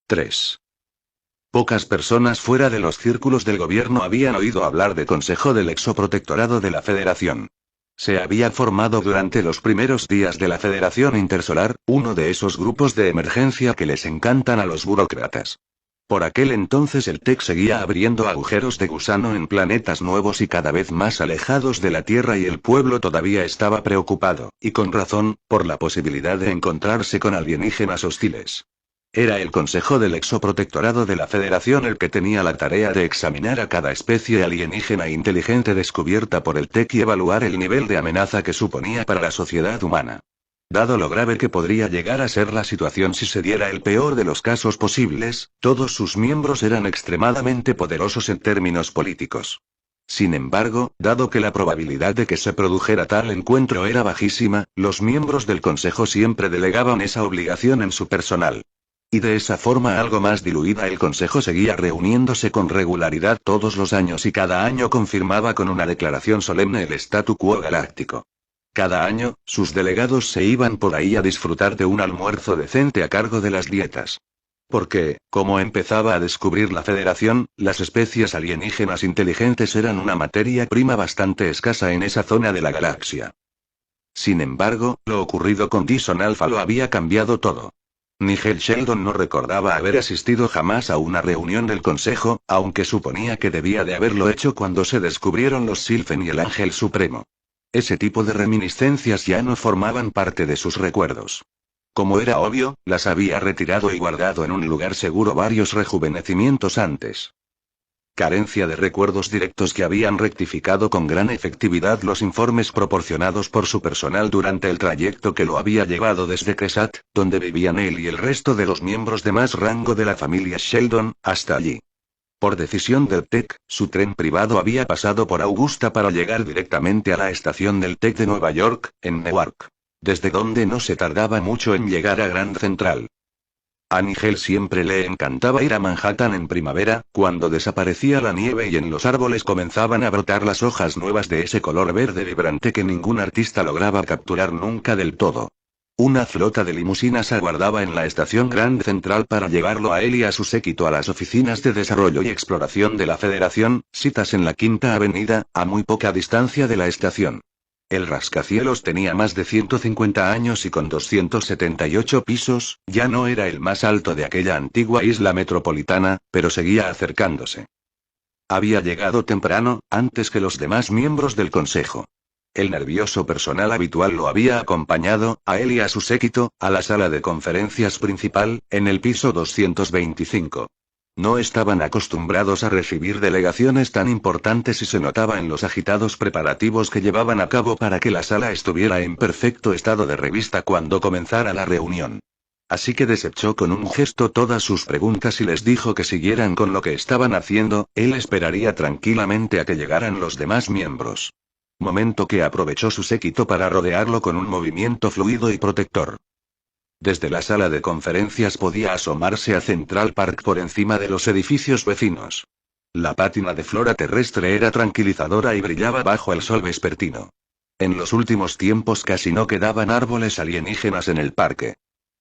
3. Pocas personas fuera de los círculos del gobierno habían oído hablar de Consejo del Exoprotectorado de la Federación. Se había formado durante los primeros días de la Federación Intersolar, uno de esos grupos de emergencia que les encantan a los burócratas. Por aquel entonces el TEC seguía abriendo agujeros de gusano en planetas nuevos y cada vez más alejados de la Tierra y el pueblo todavía estaba preocupado, y con razón, por la posibilidad de encontrarse con alienígenas hostiles. Era el Consejo del Exoprotectorado de la Federación el que tenía la tarea de examinar a cada especie alienígena inteligente descubierta por el TEC y evaluar el nivel de amenaza que suponía para la sociedad humana. Dado lo grave que podría llegar a ser la situación si se diera el peor de los casos posibles, todos sus miembros eran extremadamente poderosos en términos políticos. Sin embargo, dado que la probabilidad de que se produjera tal encuentro era bajísima, los miembros del Consejo siempre delegaban esa obligación en su personal. Y de esa forma algo más diluida el Consejo seguía reuniéndose con regularidad todos los años y cada año confirmaba con una declaración solemne el statu quo galáctico. Cada año, sus delegados se iban por ahí a disfrutar de un almuerzo decente a cargo de las dietas. Porque, como empezaba a descubrir la Federación, las especies alienígenas inteligentes eran una materia prima bastante escasa en esa zona de la galaxia. Sin embargo, lo ocurrido con Dyson Alpha lo había cambiado todo. Nigel Sheldon no recordaba haber asistido jamás a una reunión del Consejo, aunque suponía que debía de haberlo hecho cuando se descubrieron los Sylphen y el Ángel Supremo. Ese tipo de reminiscencias ya no formaban parte de sus recuerdos. Como era obvio, las había retirado y guardado en un lugar seguro varios rejuvenecimientos antes. Carencia de recuerdos directos que habían rectificado con gran efectividad los informes proporcionados por su personal durante el trayecto que lo había llevado desde Cresat, donde vivían él y el resto de los miembros de más rango de la familia Sheldon, hasta allí. Por decisión del TEC, su tren privado había pasado por Augusta para llegar directamente a la estación del TEC de Nueva York, en Newark. Desde donde no se tardaba mucho en llegar a Grand Central. A Nigel siempre le encantaba ir a Manhattan en primavera, cuando desaparecía la nieve y en los árboles comenzaban a brotar las hojas nuevas de ese color verde vibrante que ningún artista lograba capturar nunca del todo. Una flota de limusinas aguardaba en la estación Grand Central para llevarlo a él y a su séquito a las oficinas de desarrollo y exploración de la Federación, citas en la Quinta Avenida, a muy poca distancia de la estación. El rascacielos tenía más de 150 años y con 278 pisos, ya no era el más alto de aquella antigua isla metropolitana, pero seguía acercándose. Había llegado temprano, antes que los demás miembros del consejo. El nervioso personal habitual lo había acompañado, a él y a su séquito, a la sala de conferencias principal, en el piso 225. No estaban acostumbrados a recibir delegaciones tan importantes y se notaba en los agitados preparativos que llevaban a cabo para que la sala estuviera en perfecto estado de revista cuando comenzara la reunión. Así que desechó con un gesto todas sus preguntas y les dijo que siguieran con lo que estaban haciendo, él esperaría tranquilamente a que llegaran los demás miembros. Momento que aprovechó su séquito para rodearlo con un movimiento fluido y protector. Desde la sala de conferencias podía asomarse a Central Park por encima de los edificios vecinos. La pátina de flora terrestre era tranquilizadora y brillaba bajo el sol vespertino. En los últimos tiempos casi no quedaban árboles alienígenas en el parque.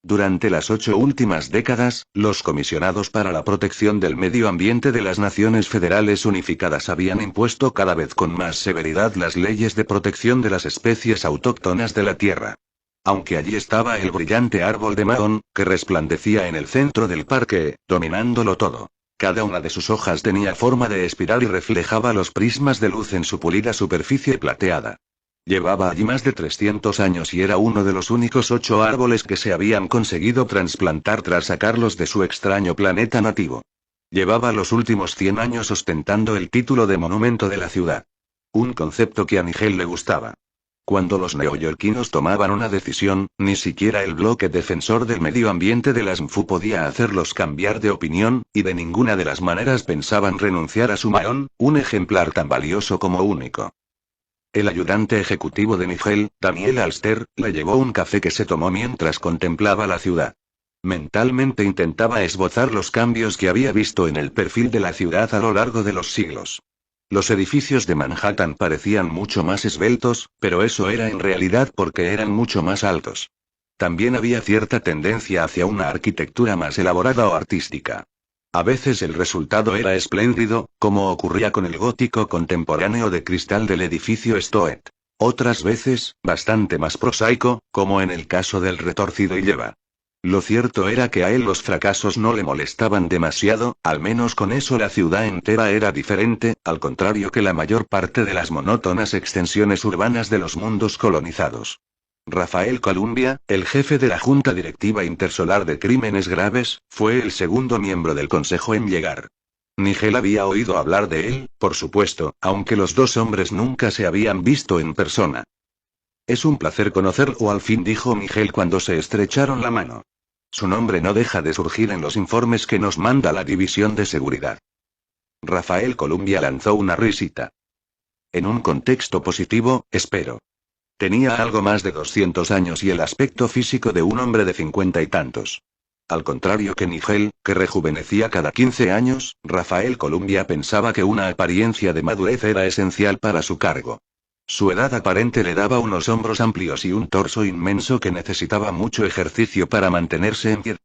Durante las 8 últimas décadas, los comisionados para la protección del medio ambiente de las naciones federales unificadas habían impuesto cada vez con más severidad las leyes de protección de las especies autóctonas de la Tierra. Aunque allí estaba el brillante árbol de Mahón, que resplandecía en el centro del parque, dominándolo todo. Cada una de sus hojas tenía forma de espiral y reflejaba los prismas de luz en su pulida superficie plateada. Llevaba allí más de 300 años y era uno de los únicos 8 árboles que se habían conseguido trasplantar tras sacarlos de su extraño planeta nativo. Llevaba los últimos 100 años ostentando el título de monumento de la ciudad. Un concepto que a Nigel le gustaba. Cuando los neoyorquinos tomaban una decisión, ni siquiera el bloque defensor del medio ambiente de las MFU podía hacerlos cambiar de opinión, y de ninguna de las maneras pensaban renunciar a su Mahón, un ejemplar tan valioso como único. El ayudante ejecutivo de Nigel, Daniel Alster, le llevó un café que se tomó mientras contemplaba la ciudad. Mentalmente intentaba esbozar los cambios que había visto en el perfil de la ciudad a lo largo de los siglos. Los edificios de Manhattan parecían mucho más esbeltos, pero eso era en realidad porque eran mucho más altos. También había cierta tendencia hacia una arquitectura más elaborada o artística. A veces el resultado era espléndido, como ocurría con el gótico contemporáneo de cristal del edificio Stoet. Otras veces, bastante más prosaico, como en el caso del retorcido y lleva. Lo cierto era que a él los fracasos no le molestaban demasiado, al menos con eso la ciudad entera era diferente, al contrario que la mayor parte de las monótonas extensiones urbanas de los mundos colonizados. Rafael Columbia, el jefe de la Junta Directiva Intersolar de Crímenes Graves, fue el segundo miembro del consejo en llegar. Nigel había oído hablar de él, por supuesto, aunque los dos hombres nunca se habían visto en persona. Es un placer conocerlo al fin, dijo Nigel cuando se estrecharon la mano. Su nombre no deja de surgir en los informes que nos manda la División de Seguridad. Rafael Columbia lanzó una risita. En un contexto positivo, espero. Tenía algo más de 200 años y el aspecto físico de un hombre de 50 y tantos. Al contrario que Nigel, que rejuvenecía cada 15 años, Rafael Columbia pensaba que una apariencia de madurez era esencial para su cargo. Su edad aparente le daba unos hombros amplios y un torso inmenso que necesitaba mucho ejercicio para mantenerse en pie.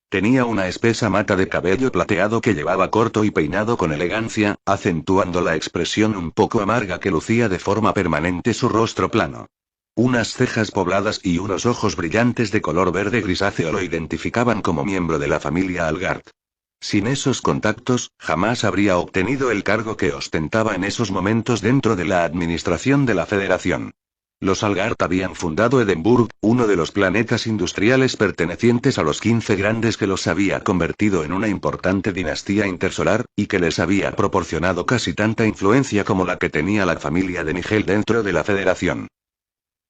Tenía una espesa mata de cabello plateado que llevaba corto y peinado con elegancia, acentuando la expresión un poco amarga que lucía de forma permanente su rostro plano. Unas cejas pobladas y unos ojos brillantes de color verde grisáceo lo identificaban como miembro de la familia Algard. Sin esos contactos, jamás habría obtenido el cargo que ostentaba en esos momentos dentro de la administración de la Federación. Los Algard habían fundado Edinburgh, uno de los planetas industriales pertenecientes a los 15 grandes que los había convertido en una importante dinastía intersolar, y que les había proporcionado casi tanta influencia como la que tenía la familia de Nigel dentro de la Federación.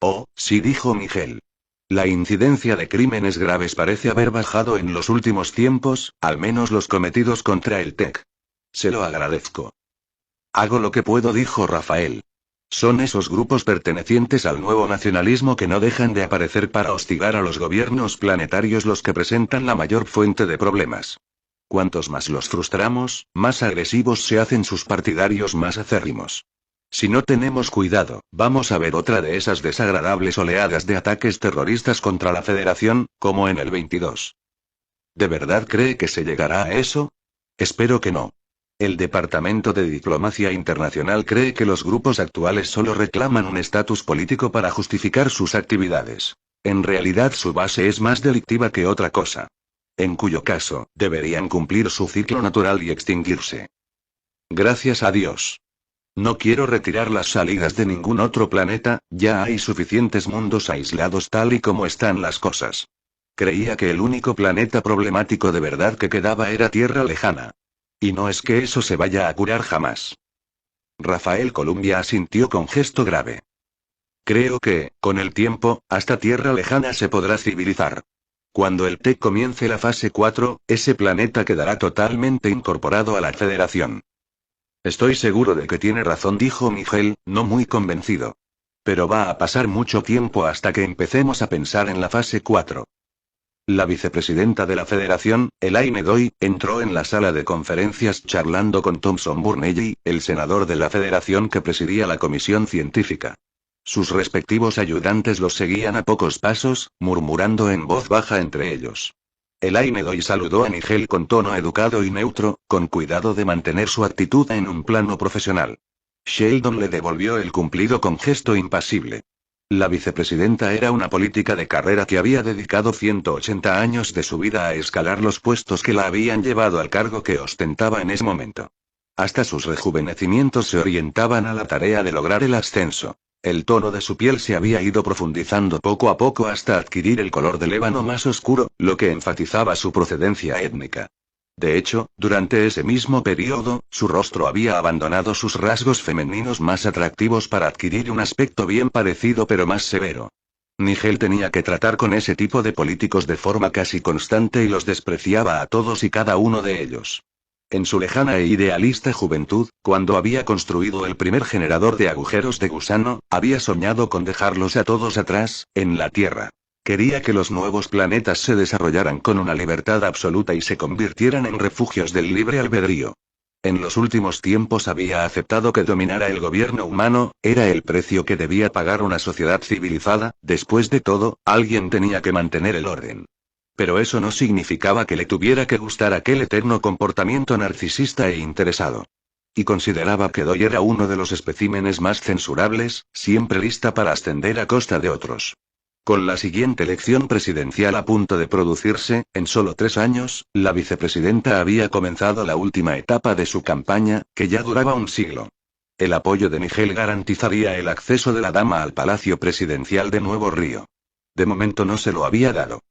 Oh, sí, dijo Nigel. La incidencia de crímenes graves parece haber bajado en los últimos tiempos, al menos los cometidos contra el TEC. Se lo agradezco. Hago lo que puedo, dijo Rafael. Son esos grupos pertenecientes al nuevo nacionalismo que no dejan de aparecer para hostigar a los gobiernos planetarios los que presentan la mayor fuente de problemas. Cuantos más los frustramos, más agresivos se hacen sus partidarios más acérrimos. Si no tenemos cuidado, vamos a ver otra de esas desagradables oleadas de ataques terroristas contra la Federación, como en el 22. ¿De verdad cree que se llegará a eso? Espero que no. El Departamento de Diplomacia Internacional cree que los grupos actuales solo reclaman un estatus político para justificar sus actividades. En realidad su base es más delictiva que otra cosa. En cuyo caso, deberían cumplir su ciclo natural y extinguirse. Gracias a Dios. No quiero retirar las salidas de ningún otro planeta, ya hay suficientes mundos aislados tal y como están las cosas. Creía que el único planeta problemático de verdad que quedaba era Tierra Lejana. Y no es que eso se vaya a curar jamás. Rafael Columbia asintió con gesto grave. Creo que, con el tiempo, hasta Tierra Lejana se podrá civilizar. Cuando el TEC comience la fase 4, ese planeta quedará totalmente incorporado a la Federación. Estoy seguro de que tiene razón, dijo Nigel, no muy convencido. Pero va a pasar mucho tiempo hasta que empecemos a pensar en la fase 4. La vicepresidenta de la Federación, Elaine Doy, entró en la sala de conferencias charlando con Thomson Burnelli, el senador de la Federación que presidía la comisión científica. Sus respectivos ayudantes los seguían a pocos pasos, murmurando en voz baja entre ellos. Elaine Doy saludó a Nigel con tono educado y neutro, con cuidado de mantener su actitud en un plano profesional. Sheldon le devolvió el cumplido con gesto impasible. La vicepresidenta era una política de carrera que había dedicado 180 años de su vida a escalar los puestos que la habían llevado al cargo que ostentaba en ese momento. Hasta sus rejuvenecimientos se orientaban a la tarea de lograr el ascenso. El tono de su piel se había ido profundizando poco a poco hasta adquirir el color del ébano más oscuro, lo que enfatizaba su procedencia étnica. De hecho, durante ese mismo periodo, su rostro había abandonado sus rasgos femeninos más atractivos para adquirir un aspecto bien parecido pero más severo. Nigel tenía que tratar con ese tipo de políticos de forma casi constante y los despreciaba a todos y cada uno de ellos. En su lejana e idealista juventud, cuando había construido el primer generador de agujeros de gusano, había soñado con dejarlos a todos atrás, en la Tierra. Quería que los nuevos planetas se desarrollaran con una libertad absoluta y se convirtieran en refugios del libre albedrío. En los últimos tiempos había aceptado que dominara el gobierno humano, era el precio que debía pagar una sociedad civilizada, después de todo, alguien tenía que mantener el orden. Pero eso no significaba que le tuviera que gustar aquel eterno comportamiento narcisista e interesado. Y consideraba que Doy era uno de los especímenes más censurables, siempre lista para ascender a costa de otros. Con la siguiente elección presidencial a punto de producirse, en solo 3 años, la vicepresidenta había comenzado la última etapa de su campaña, que ya duraba un siglo. El apoyo de Nigel garantizaría el acceso de la dama al Palacio Presidencial de Nuevo Río. De momento no se lo había dado.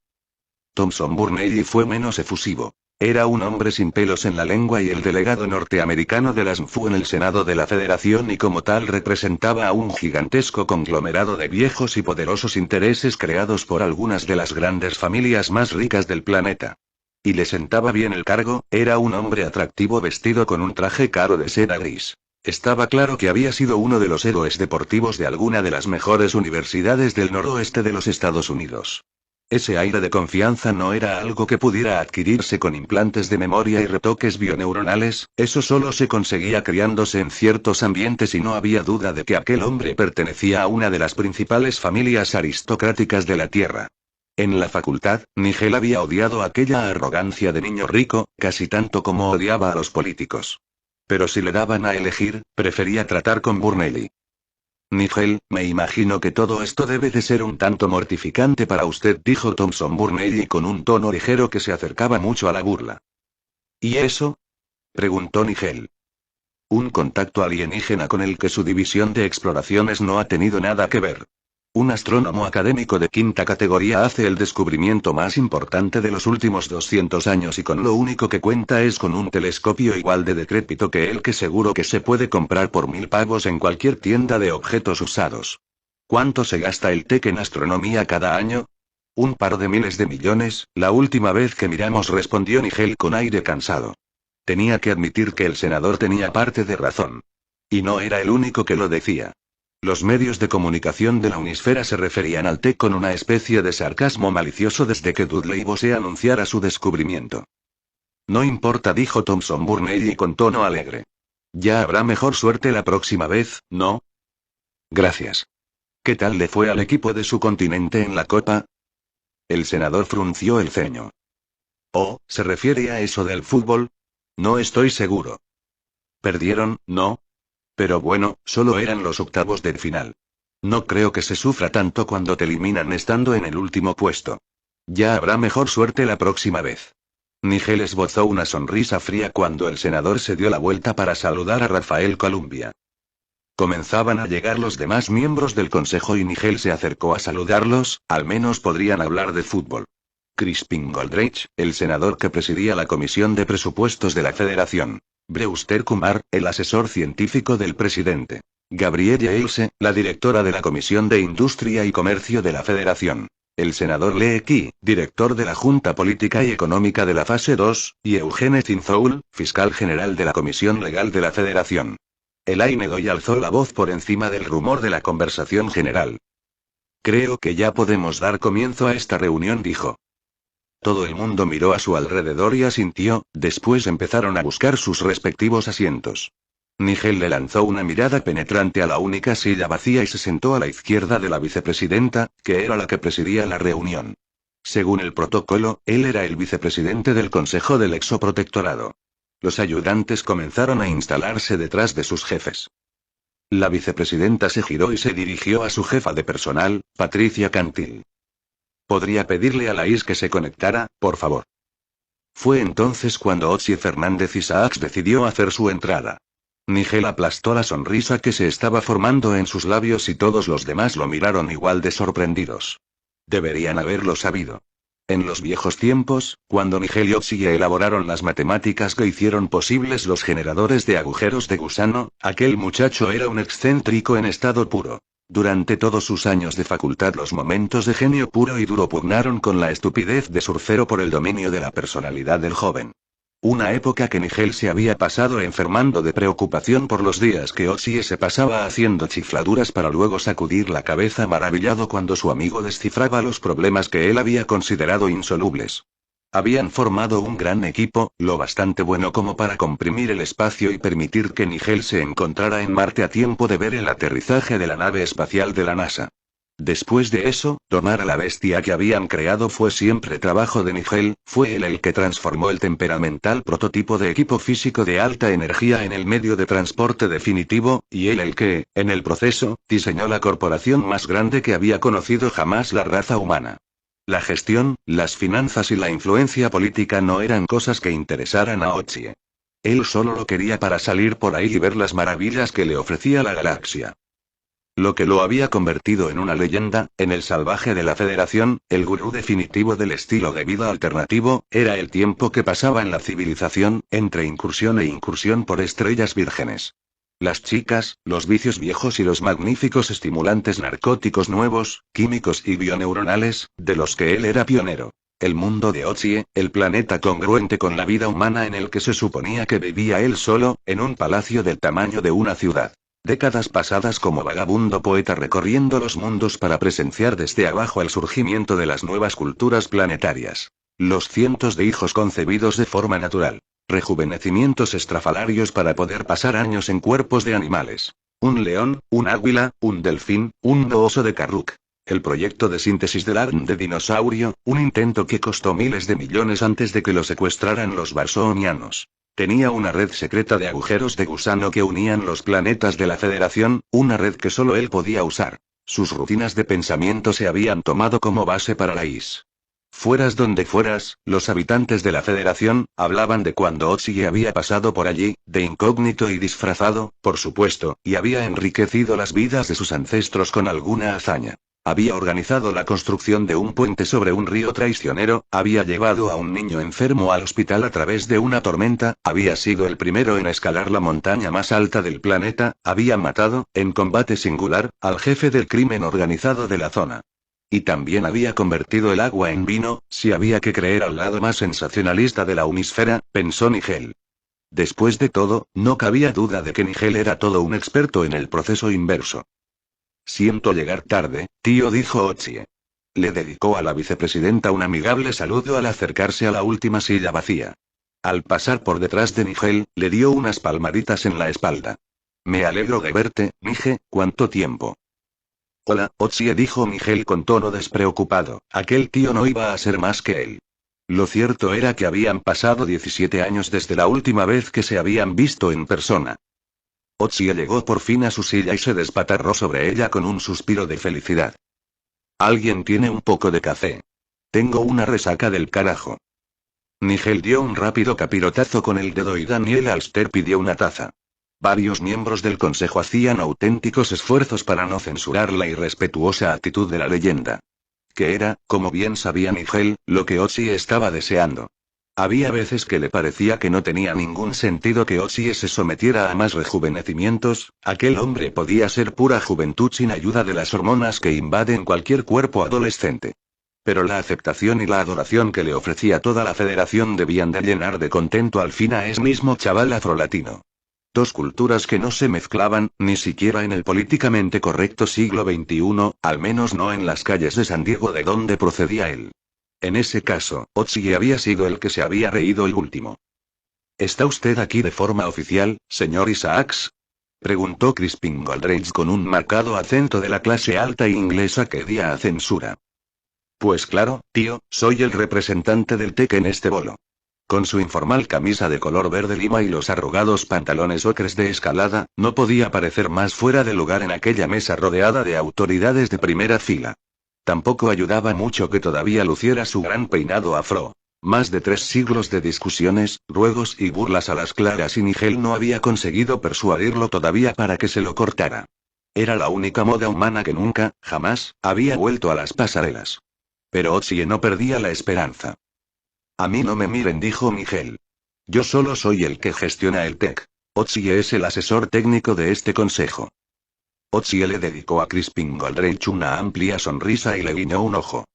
Thompson Burnelli fue menos efusivo. Era un hombre sin pelos en la lengua y el delegado norteamericano de las MFU en el Senado de la Federación y como tal representaba a un gigantesco conglomerado de viejos y poderosos intereses creados por algunas de las grandes familias más ricas del planeta. Y le sentaba bien el cargo, era un hombre atractivo vestido con un traje caro de seda gris. Estaba claro que había sido uno de los héroes deportivos de alguna de las mejores universidades del noroeste de los Estados Unidos. Ese aire de confianza no era algo que pudiera adquirirse con implantes de memoria y retoques bioneuronales, eso solo se conseguía criándose en ciertos ambientes y no había duda de que aquel hombre pertenecía a una de las principales familias aristocráticas de la Tierra. En la facultad, Nigel había odiado aquella arrogancia de niño rico, casi tanto como odiaba a los políticos. Pero si le daban a elegir, prefería tratar con Burnelli. Nigel, me imagino que todo esto debe de ser un tanto mortificante para usted, dijo Thompson Burnelli con un tono ligero que se acercaba mucho a la burla. ¿Y eso? Preguntó Nigel. Un contacto alienígena con el que su división de exploraciones no ha tenido nada que ver. Un astrónomo académico de 5ª categoría hace el descubrimiento más importante de los últimos 200 años y con lo único que cuenta es con un telescopio igual de decrépito que el que seguro que se puede comprar por 1000 pavos en cualquier tienda de objetos usados. ¿Cuánto se gasta el TEC en astronomía cada año? Un par de miles de millones, la última vez que miramos, respondió Nigel con aire cansado. Tenía que admitir que el senador tenía parte de razón. Y no era el único que lo decía. Los medios de comunicación de la Unisfera se referían al TEC con una especie de sarcasmo malicioso desde que Dudley Bose anunciara su descubrimiento. No importa, dijo Thompson Burnelli con tono alegre. Ya habrá mejor suerte la próxima vez, ¿no? Gracias. ¿Qué tal le fue al equipo de su continente en la Copa? El senador frunció el ceño. Oh, ¿se refiere a eso del fútbol? No estoy seguro. Perdieron, ¿no? Pero bueno, solo eran los octavos de final. No creo que se sufra tanto cuando te eliminan estando en el último puesto. Ya habrá mejor suerte la próxima vez. Nigel esbozó una sonrisa fría cuando el senador se dio la vuelta para saludar a Rafael Columbia. Comenzaban a llegar los demás miembros del consejo y Nigel se acercó a saludarlos, al menos podrían hablar de fútbol. Crispin Goldreich, el senador que presidía la Comisión de Presupuestos de la Federación. Brewster Kumar, el asesor científico del presidente. Gabrielle Eilse, la directora de la Comisión de Industria y Comercio de la Federación. El senador Lee Key, director de la Junta Política y Económica de la Fase 2, y Eugene Zinzoul, fiscal general de la Comisión Legal de la Federación. Elaine Doy alzó la voz por encima del rumor de la conversación general. Creo que ya podemos dar comienzo a esta reunión, dijo. Todo el mundo miró a su alrededor y asintió, después empezaron a buscar sus respectivos asientos. Nigel le lanzó una mirada penetrante a la única silla vacía y se sentó a la izquierda de la vicepresidenta, que era la que presidía la reunión. Según el protocolo, él era el vicepresidente del Consejo del Exoprotectorado. Los ayudantes comenzaron a instalarse detrás de sus jefes. La vicepresidenta se giró y se dirigió a su jefa de personal, Patricia Cantil. ¿Podría pedirle a Laís que se conectara, por favor? Fue entonces cuando Otzi Fernández Isaacs decidió hacer su entrada. Nigel aplastó la sonrisa que se estaba formando en sus labios y todos los demás lo miraron igual de sorprendidos. Deberían haberlo sabido. En los viejos tiempos, cuando Nigel y Otzi elaboraron las matemáticas que hicieron posibles los generadores de agujeros de gusano, aquel muchacho era un excéntrico en estado puro. Durante todos sus años de facultad los momentos de genio puro y duro pugnaron con la estupidez de surfero por el dominio de la personalidad del joven. Una época que Nigel se había pasado enfermando de preocupación por los días que Otzi se pasaba haciendo chifladuras para luego sacudir la cabeza maravillado cuando su amigo descifraba los problemas que él había considerado insolubles. Habían formado un gran equipo, lo bastante bueno como para comprimir el espacio y permitir que Nigel se encontrara en Marte a tiempo de ver el aterrizaje de la nave espacial de la NASA. Después de eso, tomar a la bestia que habían creado fue siempre trabajo de Nigel, fue él el que transformó el temperamental prototipo de equipo físico de alta energía en el medio de transporte definitivo, y él el que, en el proceso, diseñó la corporación más grande que había conocido jamás la raza humana. La gestión, las finanzas y la influencia política no eran cosas que interesaran a Ochie. Él solo lo quería para salir por ahí y ver las maravillas que le ofrecía la galaxia. Lo que lo había convertido en una leyenda, en el salvaje de la Federación, el gurú definitivo del estilo de vida alternativo, era el tiempo que pasaba en la civilización, entre incursión e incursión por estrellas vírgenes. Las chicas, los vicios viejos y los magníficos estimulantes narcóticos nuevos, químicos y bioneuronales, de los que él era pionero. El mundo de Ochie, el planeta congruente con la vida humana en el que se suponía que vivía él solo, en un palacio del tamaño de una ciudad. Décadas pasadas como vagabundo poeta recorriendo los mundos para presenciar desde abajo el surgimiento de las nuevas culturas planetarias. Los cientos de hijos concebidos de forma natural. Rejuvenecimientos estrafalarios para poder pasar años en cuerpos de animales. Un león, un águila, un delfín, un oso de Karruk. El proyecto de síntesis del ADN de dinosaurio, un intento que costó miles de millones antes de que lo secuestraran los barsonianos. Tenía una red secreta de agujeros de gusano que unían los planetas de la Federación, una red que solo él podía usar. Sus rutinas de pensamiento se habían tomado como base para la IS. Fueras donde fueras, los habitantes de la Federación, hablaban de cuando Ochie había pasado por allí, de incógnito y disfrazado, por supuesto, y había enriquecido las vidas de sus ancestros con alguna hazaña. Había organizado la construcción de un puente sobre un río traicionero, había llevado a un niño enfermo al hospital a través de una tormenta, había sido el primero en escalar la montaña más alta del planeta, había matado, en combate singular, al jefe del crimen organizado de la zona. Y también había convertido el agua en vino, si había que creer al lado más sensacionalista de la Unisfera, pensó Nigel. Después de todo, no cabía duda de que Nigel era todo un experto en el proceso inverso. Siento llegar tarde, tío, dijo Ochie. Le dedicó a la vicepresidenta un amigable saludo al acercarse a la última silla vacía. Al pasar por detrás de Nigel, le dio unas palmaditas en la espalda. Me alegro de verte, Nige, ¿cuánto tiempo? Hola, Ochie, dijo Nigel con tono despreocupado, aquel tío no iba a ser más que él. Lo cierto era que habían pasado 17 años desde la última vez que se habían visto en persona. Ochie llegó por fin a su silla y se despatarró sobre ella con un suspiro de felicidad. ¿Alguien tiene un poco de café? Tengo una resaca del carajo. Nigel dio un rápido capirotazo con el dedo y Daniel Alster pidió una taza. Varios miembros del consejo hacían auténticos esfuerzos para no censurar la irrespetuosa actitud de la leyenda. Que era, como bien sabía Nigel, lo que Ochie estaba deseando. Había veces que le parecía que no tenía ningún sentido que Ochie se sometiera a más rejuvenecimientos, aquel hombre podía ser pura juventud sin ayuda de las hormonas que invaden cualquier cuerpo adolescente. Pero la aceptación y la adoración que le ofrecía toda la Federación debían de llenar de contento al fin a ese mismo chaval afrolatino. Dos culturas que no se mezclaban, ni siquiera en el políticamente correcto siglo XXI, al menos no en las calles de San Diego de donde procedía él. En ese caso, Ochie había sido el que se había reído el último. ¿Está usted aquí de forma oficial, señor Isaacs? Preguntó Crispin Goldrich con un marcado acento de la clase alta inglesa que dio a censura. Pues claro, tío, soy el representante del TEC en este bolo. Con su informal camisa de color verde lima y los arrugados pantalones ocres de escalada, no podía parecer más fuera de lugar en aquella mesa rodeada de autoridades de primera fila. Tampoco ayudaba mucho que todavía luciera su gran peinado afro. Más de 3 siglos de discusiones, ruegos y burlas a las claras y Nigel no había conseguido persuadirlo todavía para que se lo cortara. Era la única moda humana que nunca, jamás, había vuelto a las pasarelas. Pero Ochie no perdía la esperanza. A mí no me miren, dijo Nigel. Yo solo soy el que gestiona el TEC. Ochie es el asesor técnico de este consejo. Ochie le dedicó a Crispin Goldrich una amplia sonrisa y le guiñó un ojo.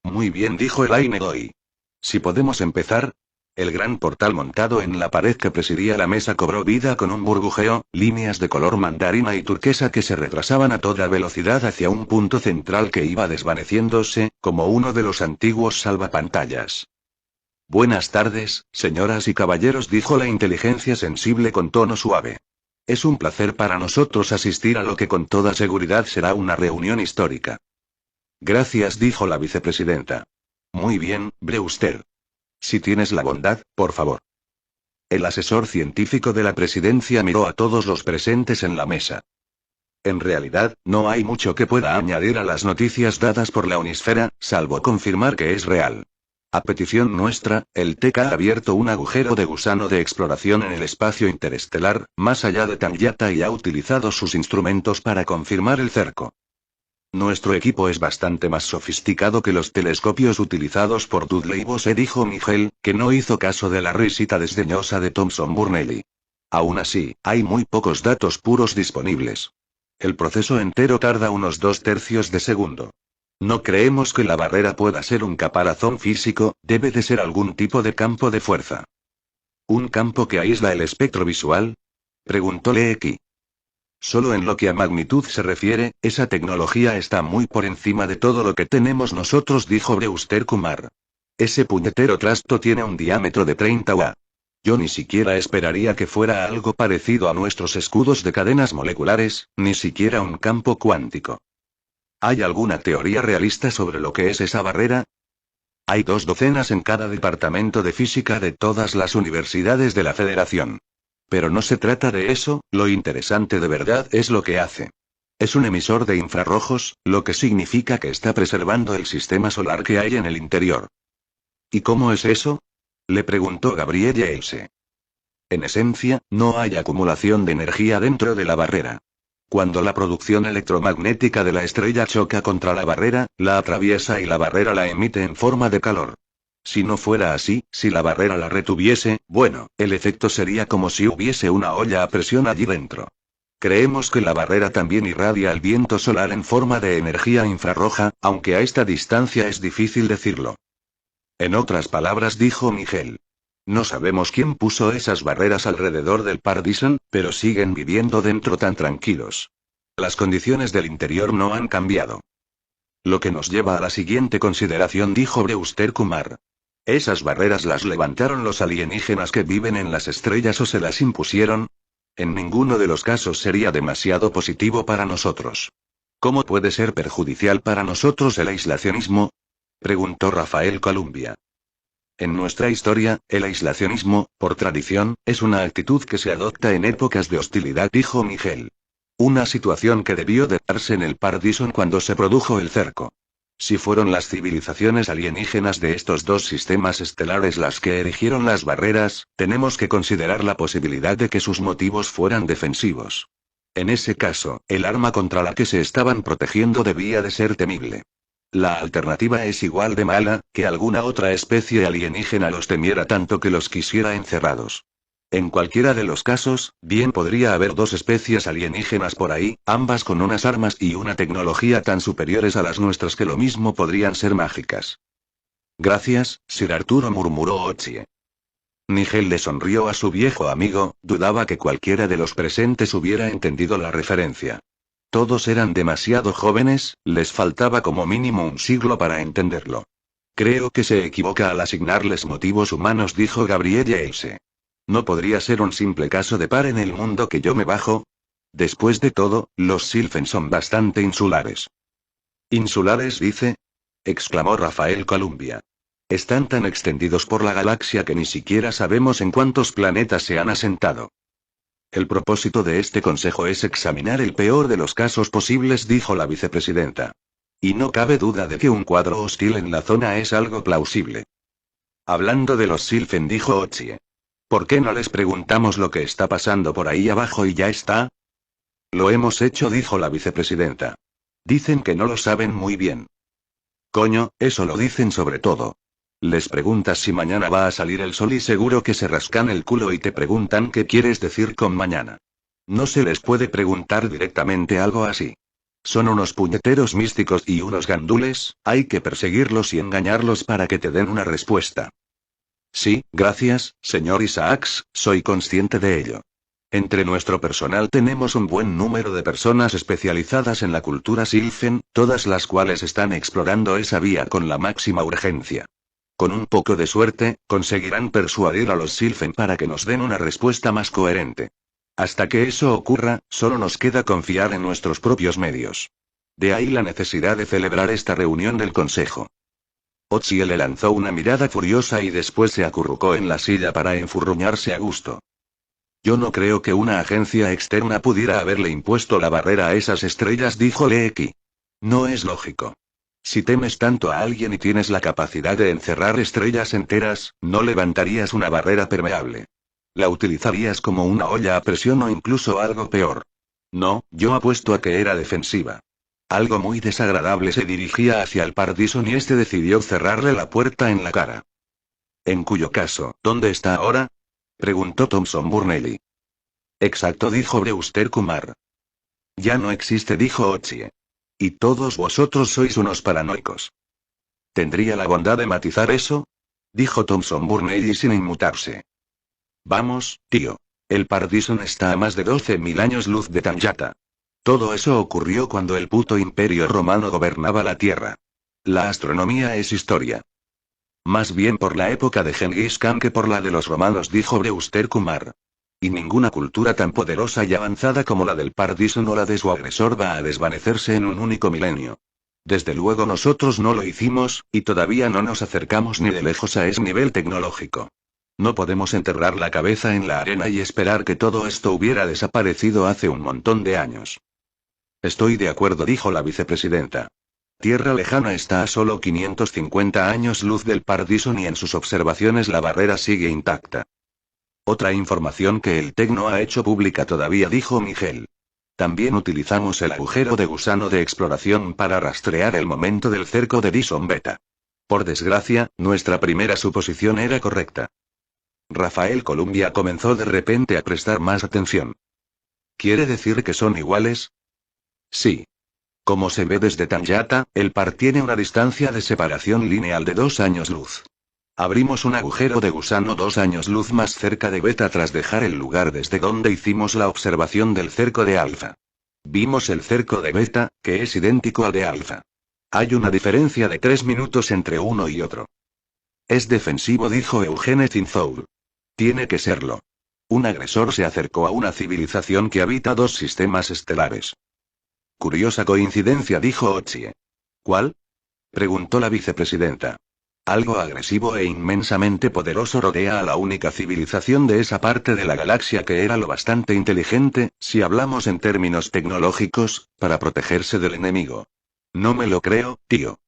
Muy bien, dijo Elaine Goy. Si podemos empezar. El gran portal montado en la pared que presidía la mesa cobró vida con un burbujeo, líneas de color mandarina y turquesa que se retrasaban a toda velocidad hacia un punto central que iba desvaneciéndose, como uno de los antiguos salvapantallas. Buenas tardes, señoras y caballeros, dijo la inteligencia sensible con tono suave. Es un placer para nosotros asistir a lo que con toda seguridad será una reunión histórica. Gracias, dijo la vicepresidenta. Muy bien, Brewster. Si tienes la bondad, por favor. El asesor científico de la presidencia miró a todos los presentes en la mesa. En realidad, no hay mucho que pueda añadir a las noticias dadas por la Unisfera, salvo confirmar que es real. A petición nuestra, el TEC ha abierto un agujero de gusano de exploración en el espacio interestelar, más allá de Tanyata, y ha utilizado sus instrumentos para confirmar el cerco. Nuestro equipo es bastante más sofisticado que los telescopios utilizados por Dudley Bose, dijo Miguel, que no hizo caso de la risita desdeñosa de Thomson Burnelli. Aún así, hay muy pocos datos puros disponibles. El proceso entero tarda unos 2/3 de segundo. No creemos que la barrera pueda ser un caparazón físico, debe de ser algún tipo de campo de fuerza. ¿Un campo que aísla el espectro visual? Preguntó Leeki. Solo en lo que a magnitud se refiere, esa tecnología está muy por encima de todo lo que tenemos nosotros, dijo Brewster Kumar. Ese puñetero trasto tiene un diámetro de 30 UA. Yo ni siquiera esperaría que fuera algo parecido a nuestros escudos de cadenas moleculares, ni siquiera un campo cuántico. ¿Hay alguna teoría realista sobre lo que es esa barrera? Hay 2 docenas en cada departamento de física de todas las universidades de la Federación. Pero no se trata de eso, lo interesante de verdad es lo que hace. Es un emisor de infrarrojos, lo que significa que está preservando el sistema solar que hay en el interior. ¿Y cómo es eso? Le preguntó Gabrielle Eise. En esencia, no hay acumulación de energía dentro de la barrera. Cuando la producción electromagnética de la estrella choca contra la barrera, la atraviesa y la barrera la emite en forma de calor. Si no fuera así, si la barrera la retuviese, bueno, el efecto sería como si hubiese una olla a presión allí dentro. Creemos que la barrera también irradia el viento solar en forma de energía infrarroja, aunque a esta distancia es difícil decirlo. En otras palabras, dijo Miguel. No sabemos quién puso esas barreras alrededor del Pardison, pero siguen viviendo dentro tan tranquilos. Las condiciones del interior no han cambiado. Lo que nos lleva a la siguiente consideración, dijo Brewster Kumar. ¿Esas barreras las levantaron los alienígenas que viven en las estrellas o se las impusieron? En ninguno de los casos sería demasiado positivo para nosotros. ¿Cómo puede ser perjudicial para nosotros el aislacionismo? Preguntó Rafael Columbia. En nuestra historia, el aislacionismo, por tradición, es una actitud que se adopta en épocas de hostilidad, dijo Miguel. Una situación que debió de darse en el Pardison cuando se produjo el cerco. Si fueron las civilizaciones alienígenas de estos 2 sistemas estelares las que erigieron las barreras, tenemos que considerar la posibilidad de que sus motivos fueran defensivos. En ese caso, el arma contra la que se estaban protegiendo debía de ser temible. La alternativa es igual de mala, que alguna otra especie alienígena los temiera tanto que los quisiera encerrados. En cualquiera de los casos, bien podría haber 2 especies alienígenas por ahí, ambas con unas armas y una tecnología tan superiores a las nuestras que lo mismo podrían ser mágicas. Gracias, Sir Arturo, murmuró Ochie. Nigel le sonrió a su viejo amigo, dudaba que cualquiera de los presentes hubiera entendido la referencia. Todos eran demasiado jóvenes, les faltaba como mínimo un siglo para entenderlo. Creo que se equivoca al asignarles motivos humanos, dijo Gabrielle Eise. ¿No podría ser un simple caso de par en el mundo que yo me bajo? Después de todo, los Sylphen son bastante insulares. ¿Insulares, dice? Exclamó Rafael Columbia. Están tan extendidos por la galaxia que ni siquiera sabemos en cuántos planetas se han asentado. El propósito de este consejo es examinar el peor de los casos posibles, dijo la vicepresidenta. Y no cabe duda de que un cuadro hostil en la zona es algo plausible. Hablando de los Sylphen, dijo Ochie. ¿Por qué no les preguntamos lo que está pasando por ahí abajo y ya está? Lo hemos hecho, dijo la vicepresidenta. Dicen que no lo saben muy bien. Coño, eso lo dicen sobre todo. Les preguntas si mañana va a salir el sol y seguro que se rascan el culo y te preguntan qué quieres decir con mañana. No se les puede preguntar directamente algo así. Son unos puñeteros místicos y unos gandules, hay que perseguirlos y engañarlos para que te den una respuesta. Sí, gracias, señor Isaacs, soy consciente de ello. Entre nuestro personal tenemos un buen número de personas especializadas en la cultura Sylphen, todas las cuales están explorando esa vía con la máxima urgencia. Con un poco de suerte, conseguirán persuadir a los Sylphen para que nos den una respuesta más coherente. Hasta que eso ocurra, solo nos queda confiar en nuestros propios medios. De ahí la necesidad de celebrar esta reunión del Consejo. Otzi le lanzó una mirada furiosa y después se acurrucó en la silla para enfurruñarse a gusto. Yo no creo que una agencia externa pudiera haberle impuesto la barrera a esas estrellas, dijo Leeki. No es lógico. Si temes tanto a alguien y tienes la capacidad de encerrar estrellas enteras, no levantarías una barrera permeable. La utilizarías como una olla a presión o incluso algo peor. No, yo apuesto a que era defensiva. Algo muy desagradable se dirigía hacia el Pardison y este decidió cerrarle la puerta en la cara. En cuyo caso, ¿dónde está ahora?, preguntó Thompson Burnelly. Exacto, dijo Brewster Kumar. Ya no existe, dijo Otzi. Y todos vosotros sois unos paranoicos. ¿Tendría la bondad de matizar eso?, dijo Thompson Burnelly sin inmutarse. Vamos, tío. El Pardison está a más de 12.000 años luz de Tanyata. Todo eso ocurrió cuando el puto Imperio Romano gobernaba la Tierra. La astronomía es historia. Más bien por la época de Genghis Khan que por la de los romanos, dijo Brewster Kumar. Y ninguna cultura tan poderosa y avanzada como la del Pardison o la de su agresor va a desvanecerse en un único milenio. Desde luego nosotros no lo hicimos, y todavía no nos acercamos ni de lejos a ese nivel tecnológico. No podemos enterrar la cabeza en la arena y esperar que todo esto hubiera desaparecido hace un montón de años. Estoy de acuerdo, dijo la vicepresidenta. Tierra Lejana está a solo 550 años luz del Pardison y en sus observaciones la barrera sigue intacta. Otra información que el TEC no ha hecho pública todavía, dijo Miguel. También utilizamos el agujero de gusano de exploración para rastrear el momento del cerco de Dyson Beta. Por desgracia, nuestra primera suposición era correcta. Rafael Columbia comenzó de repente a prestar más atención. ¿Quiere decir que son iguales? Sí. Como se ve desde Tanyata, el par tiene una distancia de separación lineal de 2 años luz. Abrimos un agujero de gusano 2 años luz más cerca de Beta tras dejar el lugar desde donde hicimos la observación del cerco de Alfa. Vimos el cerco de Beta, que es idéntico al de Alfa. Hay una diferencia de 3 minutos entre uno y otro. Es defensivo, dijo Eugene Zinzoul. Tiene que serlo. Un agresor se acercó a una civilización que habita 2 sistemas estelares. Curiosa coincidencia, dijo Otzi. ¿Cuál?, preguntó la vicepresidenta. Algo agresivo e inmensamente poderoso rodea a la única civilización de esa parte de la galaxia que era lo bastante inteligente, si hablamos en términos tecnológicos, para protegerse del enemigo. No me lo creo, tío.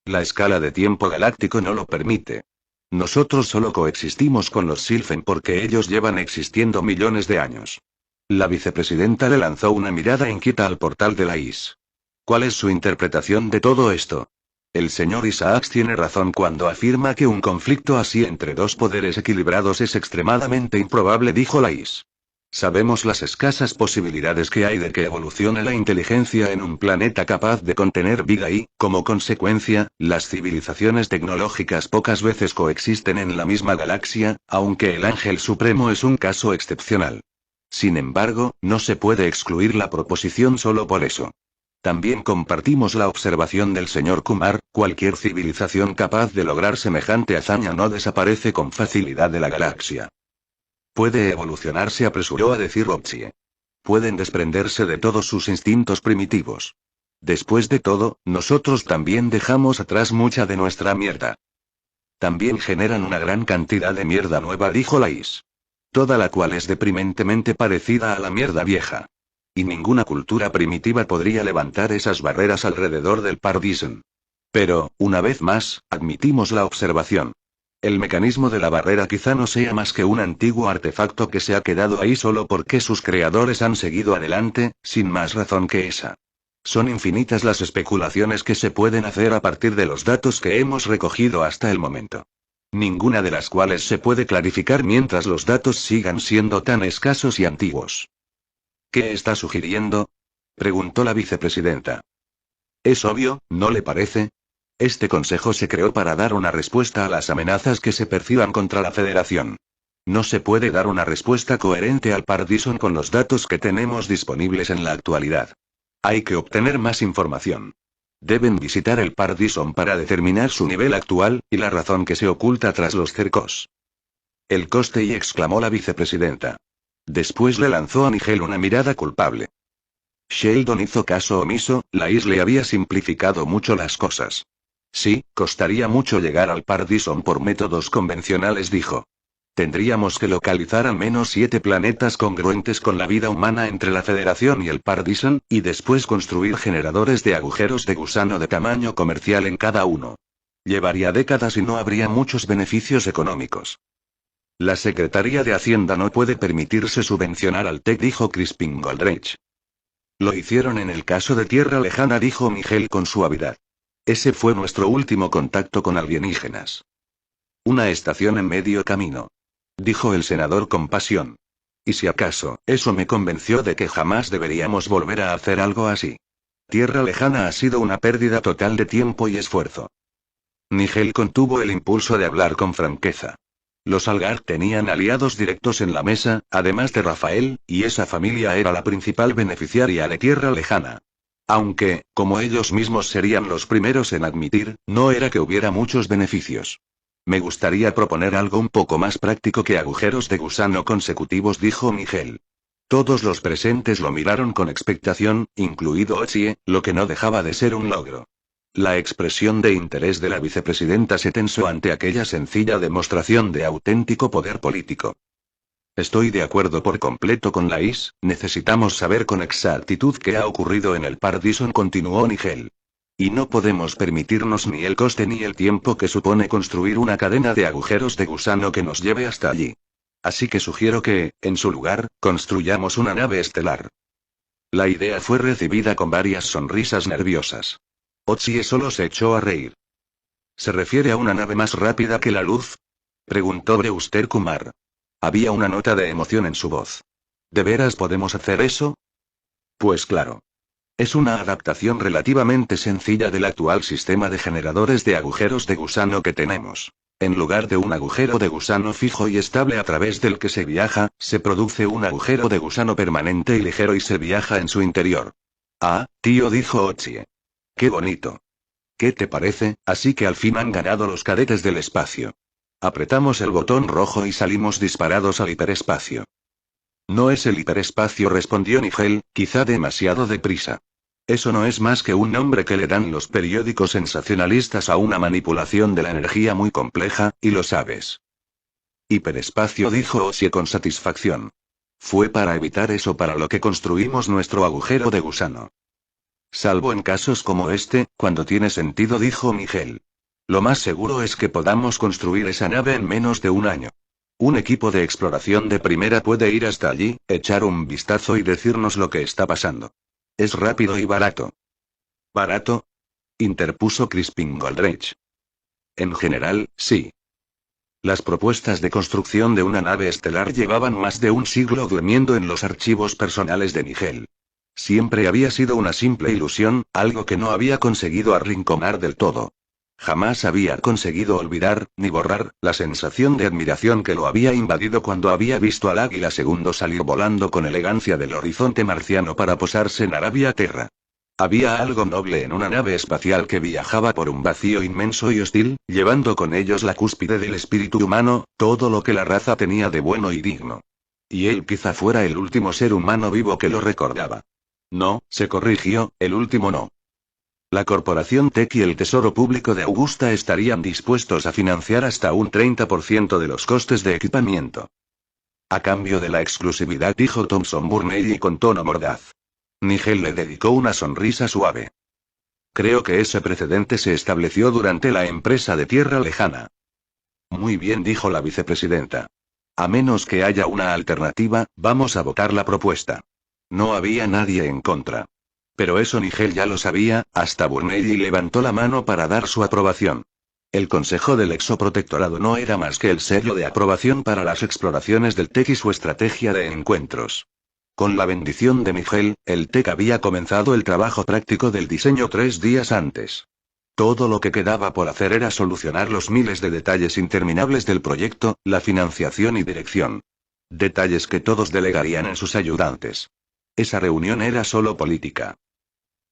La escala de tiempo galáctico no lo permite. Nosotros solo coexistimos con los Sylphen porque ellos llevan existiendo millones de años. La vicepresidenta le lanzó una mirada inquieta al portal de la IS. ¿Cuál es su interpretación de todo esto? El señor Isaacs tiene razón cuando afirma que un conflicto así entre 2 poderes equilibrados es extremadamente improbable, dijo la IS. Sabemos las escasas posibilidades que hay de que evolucione la inteligencia en un planeta capaz de contener vida y, como consecuencia, las civilizaciones tecnológicas pocas veces coexisten en la misma galaxia, aunque el Ángel Supremo es un caso excepcional. Sin embargo, no se puede excluir la proposición solo por eso. También compartimos la observación del señor Kumar, cualquier civilización capaz de lograr semejante hazaña no desaparece con facilidad de la galaxia. Puede evolucionar, se apresuró a decir Otzi. Pueden desprenderse de todos sus instintos primitivos. Después de todo, nosotros también dejamos atrás mucha de nuestra mierda. También generan una gran cantidad de mierda nueva, dijo Lais. Toda la cual es deprimentemente parecida a la mierda vieja. Y ninguna cultura primitiva podría levantar esas barreras alrededor del Pardison. Pero, una vez más, admitimos la observación. El mecanismo de la barrera quizá no sea más que un antiguo artefacto que se ha quedado ahí solo porque sus creadores han seguido adelante, sin más razón que esa. Son infinitas las especulaciones que se pueden hacer a partir de los datos que hemos recogido hasta el momento. Ninguna de las cuales se puede clarificar mientras los datos sigan siendo tan escasos y antiguos. ¿Qué está sugiriendo?, preguntó la vicepresidenta. Es obvio, ¿no le parece? Este consejo se creó para dar una respuesta a las amenazas que se perciban contra la Federación. No se puede dar una respuesta coherente al Pardison con los datos que tenemos disponibles en la actualidad. Hay que obtener más información. Deben visitar el Pardison para determinar su nivel actual, y la razón que se oculta tras los cercos. El coste, y exclamó la vicepresidenta. Después le lanzó a Nigel una mirada culpable. Sheldon hizo caso omiso, la isla había simplificado mucho las cosas. Sí, costaría mucho llegar al Pardison por métodos convencionales, dijo. Tendríamos que localizar al menos 7 planetas congruentes con la vida humana entre la Federación y el Pardison, y después construir generadores de agujeros de gusano de tamaño comercial en cada uno. Llevaría décadas y no habría muchos beneficios económicos. La Secretaría de Hacienda no puede permitirse subvencionar al TEC, dijo Crispin Goldrich. Lo hicieron en el caso de Tierra Lejana, dijo Nigel con suavidad. Ese fue nuestro último contacto con alienígenas. Una estación en medio camino, dijo el senador con pasión. Y si acaso, eso me convenció de que jamás deberíamos volver a hacer algo así. Tierra Lejana ha sido una pérdida total de tiempo y esfuerzo. Nigel contuvo el impulso de hablar con franqueza. Los Algar tenían aliados directos en la mesa, además de Rafael, y esa familia era la principal beneficiaria de Tierra Lejana. Aunque, como ellos mismos serían los primeros en admitir, no era que hubiera muchos beneficios. Me gustaría proponer algo un poco más práctico que agujeros de gusano consecutivos, dijo Nigel. Todos los presentes lo miraron con expectación, incluido Ochie, lo que no dejaba de ser un logro. La expresión de interés de la vicepresidenta se tensó ante aquella sencilla demostración de auténtico poder político. Estoy de acuerdo por completo con Lais, necesitamos saber con exactitud qué ha ocurrido en el Pardison, continuó Nigel. Y no podemos permitirnos ni el coste ni el tiempo que supone construir una cadena de agujeros de gusano que nos lleve hasta allí. Así que sugiero que, en su lugar, construyamos una nave estelar. La idea fue recibida con varias sonrisas nerviosas. Ochie solo se echó a reír. ¿Se refiere a una nave más rápida que la luz?, preguntó Brewster Kumar. Había una nota de emoción en su voz. ¿De veras podemos hacer eso? Pues claro. Es una adaptación relativamente sencilla del actual sistema de generadores de agujeros de gusano que tenemos. En lugar de un agujero de gusano fijo y estable a través del que se viaja, se produce un agujero de gusano permanente y ligero y se viaja en su interior. Ah, tío, dijo Ochie. Qué bonito. ¿Qué te parece? Así que al fin han ganado los cadetes del espacio. Apretamos el botón rojo y salimos disparados al hiperespacio. No es el hiperespacio, respondió Nigel, quizá demasiado deprisa. Eso no es más que un nombre que le dan los periódicos sensacionalistas a una manipulación de la energía muy compleja, y lo sabes. Hiperespacio, dijo Ochie con satisfacción. Fue para evitar eso para lo que construimos nuestro agujero de gusano. Salvo en casos como este, cuando tiene sentido, dijo Nigel. Lo más seguro es que podamos construir esa nave en menos de un año. Un equipo de exploración de primera puede ir hasta allí, echar un vistazo y decirnos lo que está pasando. Es rápido y barato. ¿Barato?, interpuso Crispin Goldrich. En general, sí. Las propuestas de construcción de una nave estelar llevaban más de un siglo durmiendo en los archivos personales de Nigel. Siempre había sido una simple ilusión, algo que no había conseguido arrinconar del todo. Jamás había conseguido olvidar, ni borrar, la sensación de admiración que lo había invadido cuando había visto al Águila II salir volando con elegancia del horizonte marciano para posarse en Arabia Terra. Había algo noble en una nave espacial que viajaba por un vacío inmenso y hostil, llevando con ellos la cúspide del espíritu humano, todo lo que la raza tenía de bueno y digno. Y él quizá fuera el último ser humano vivo que lo recordaba. No, se corrigió, el último no. La Corporación TEC y el Tesoro Público de Augusta estarían dispuestos a financiar hasta un 30% de los costes de equipamiento. A cambio de la exclusividad, dijo Thomson Burnelli con tono mordaz. Nigel le dedicó una sonrisa suave. Creo que ese precedente se estableció durante la empresa de Tierra Lejana. Muy bien, dijo la vicepresidenta. A menos que haya una alternativa, vamos a votar la propuesta. No había nadie en contra. Pero eso Nigel ya lo sabía, hasta Burnelli levantó la mano para dar su aprobación. El Consejo del Exoprotectorado no era más que el sello de aprobación para las exploraciones del TEC y su estrategia de encuentros. Con la bendición de Nigel, el TEC había comenzado el trabajo práctico del diseño 3 días antes. Todo lo que quedaba por hacer era solucionar los miles de detalles interminables del proyecto, la financiación y dirección. Detalles que todos delegarían en sus ayudantes. Esa reunión era solo política.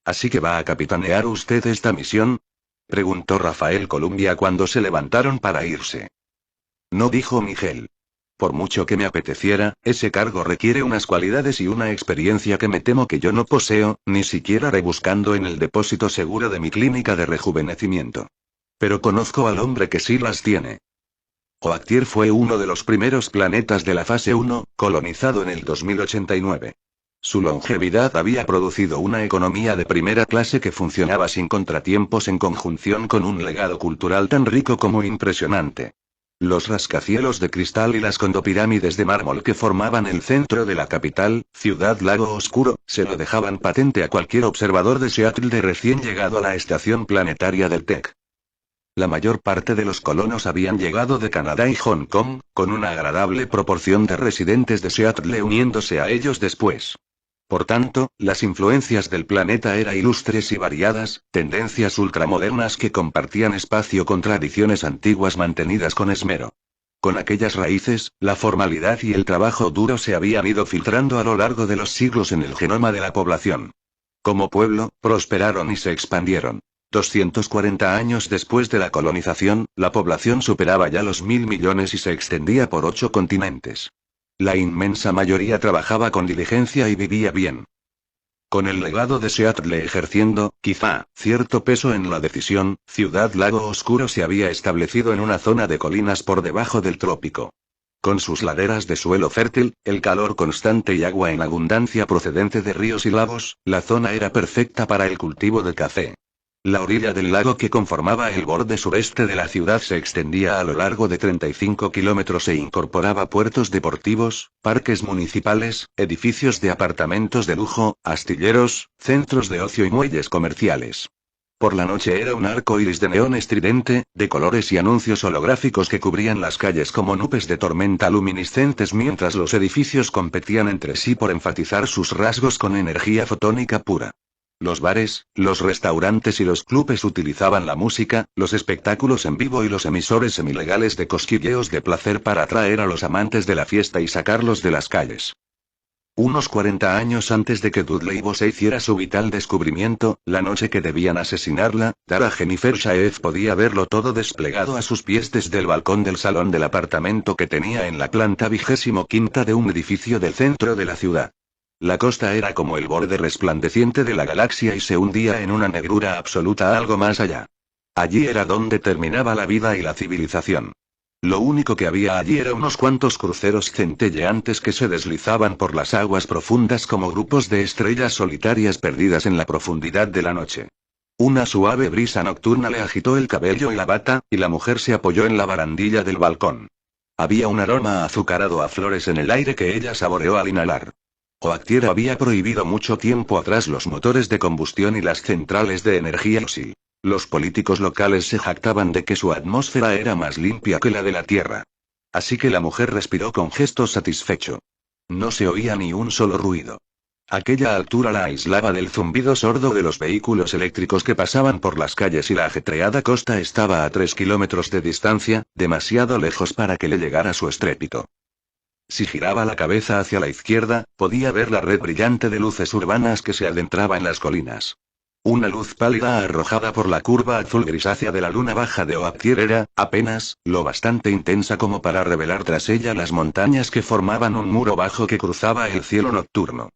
¿Así que va a capitanear usted esta misión? Preguntó Rafael Columbia cuando se levantaron para irse. No, dijo Miguel. Por mucho que me apeteciera, ese cargo requiere unas cualidades y una experiencia que me temo que yo no poseo, ni siquiera rebuscando en el depósito seguro de mi clínica de rejuvenecimiento. Pero conozco al hombre que sí las tiene. Oaktir fue uno de los primeros planetas de la fase 1, colonizado en el 2089. Su longevidad había producido una economía de primera clase que funcionaba sin contratiempos en conjunción con un legado cultural tan rico como impresionante. Los rascacielos de cristal y las condopirámides de mármol que formaban el centro de la capital, Ciudad Lago Oscuro, se lo dejaban patente a cualquier observador de Seattle de recién llegado a la estación planetaria del TEC. La mayor parte de los colonos habían llegado de Canadá y Hong Kong, con una agradable proporción de residentes de Seattle uniéndose a ellos después. Por tanto, las influencias del planeta eran ilustres y variadas, tendencias ultramodernas que compartían espacio con tradiciones antiguas mantenidas con esmero. Con aquellas raíces, la formalidad y el trabajo duro se habían ido filtrando a lo largo de los siglos en el genoma de la población. Como pueblo, prosperaron y se expandieron. 240 años después de la colonización, la población superaba ya los 1.000 millones y se extendía por 8 continentes. La inmensa mayoría trabajaba con diligencia y vivía bien. Con el legado de Seattle ejerciendo, quizá, cierto peso en la decisión, Ciudad Lago Oscuro se había establecido en una zona de colinas por debajo del trópico. Con sus laderas de suelo fértil, el calor constante y agua en abundancia procedente de ríos y lagos, la zona era perfecta para el cultivo de café. La orilla del lago que conformaba el borde sureste de la ciudad se extendía a lo largo de 35 kilómetros e incorporaba puertos deportivos, parques municipales, edificios de apartamentos de lujo, astilleros, centros de ocio y muelles comerciales. Por la noche era un arco iris de neón estridente, de colores y anuncios holográficos que cubrían las calles como nubes de tormenta luminiscentes mientras los edificios competían entre sí por enfatizar sus rasgos con energía fotónica pura. Los bares, los restaurantes y los clubes utilizaban la música, los espectáculos en vivo y los emisores semilegales de cosquilleos de placer para atraer a los amantes de la fiesta y sacarlos de las calles. Unos 40 años antes de que Dudley Bose hiciera su vital descubrimiento, la noche que debían asesinarla, Tara Jennifer Shaef podía verlo todo desplegado a sus pies desde el balcón del salón del apartamento que tenía en la planta 25ª de un edificio del centro de la ciudad. La costa era como el borde resplandeciente de la galaxia y se hundía en una negrura absoluta algo más allá. Allí era donde terminaba la vida y la civilización. Lo único que había allí era unos cuantos cruceros centelleantes que se deslizaban por las aguas profundas como grupos de estrellas solitarias perdidas en la profundidad de la noche. Una suave brisa nocturna le agitó el cabello y la bata, y la mujer se apoyó en la barandilla del balcón. Había un aroma azucarado a flores en el aire que ella saboreó al inhalar. Oaktir había prohibido mucho tiempo atrás los motores de combustión y las centrales de energía fósil. Los políticos locales se jactaban de que su atmósfera era más limpia que la de la Tierra. Así que la mujer respiró con gesto satisfecho. No se oía ni un solo ruido. Aquella altura la aislaba del zumbido sordo de los vehículos eléctricos que pasaban por las calles y la ajetreada costa estaba a 3 kilómetros de distancia, demasiado lejos para que le llegara su estrépito. Si giraba la cabeza hacia la izquierda, podía ver la red brillante de luces urbanas que se adentraba en las colinas. Una luz pálida arrojada por la curva azul grisácea de la luna baja de Oaktir era, apenas, lo bastante intensa como para revelar tras ella las montañas que formaban un muro bajo que cruzaba el cielo nocturno.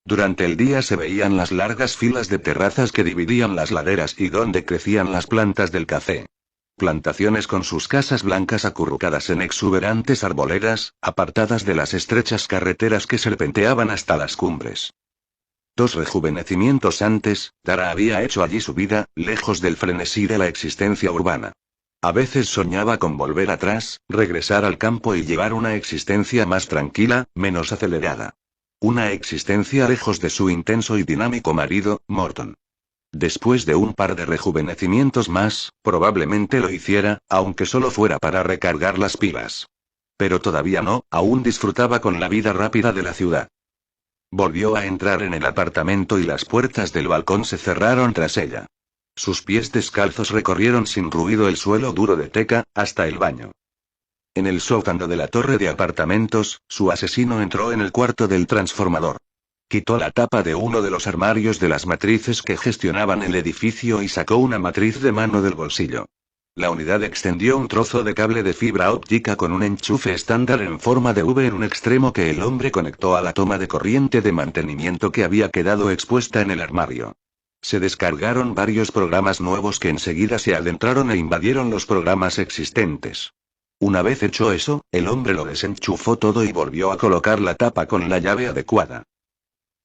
Durante el día se veían las largas filas de terrazas que dividían las laderas y donde crecían las plantas del café. Plantaciones con sus casas blancas acurrucadas en exuberantes arboledas, apartadas de las estrechas carreteras que serpenteaban hasta las cumbres. 2 rejuvenecimientos antes, Tara había hecho allí su vida, lejos del frenesí de la existencia urbana. A veces soñaba con volver atrás, regresar al campo y llevar una existencia más tranquila, menos acelerada. Una existencia lejos de su intenso y dinámico marido, Morton. Después de un par de rejuvenecimientos más, probablemente lo hiciera, aunque solo fuera para recargar las pilas. Pero todavía no, aún disfrutaba con la vida rápida de la ciudad. Volvió a entrar en el apartamento y las puertas del balcón se cerraron tras ella. Sus pies descalzos recorrieron sin ruido el suelo duro de teca, hasta el baño. En el sótano de la torre de apartamentos, su asesino entró en el cuarto del transformador. Quitó la tapa de uno de los armarios de las matrices que gestionaban el edificio y sacó una matriz de mano del bolsillo. La unidad extendió un trozo de cable de fibra óptica con un enchufe estándar en forma de V en un extremo que el hombre conectó a la toma de corriente de mantenimiento que había quedado expuesta en el armario. Se descargaron varios programas nuevos que enseguida se adentraron e invadieron los programas existentes. Una vez hecho eso, el hombre lo desenchufó todo y volvió a colocar la tapa con la llave adecuada.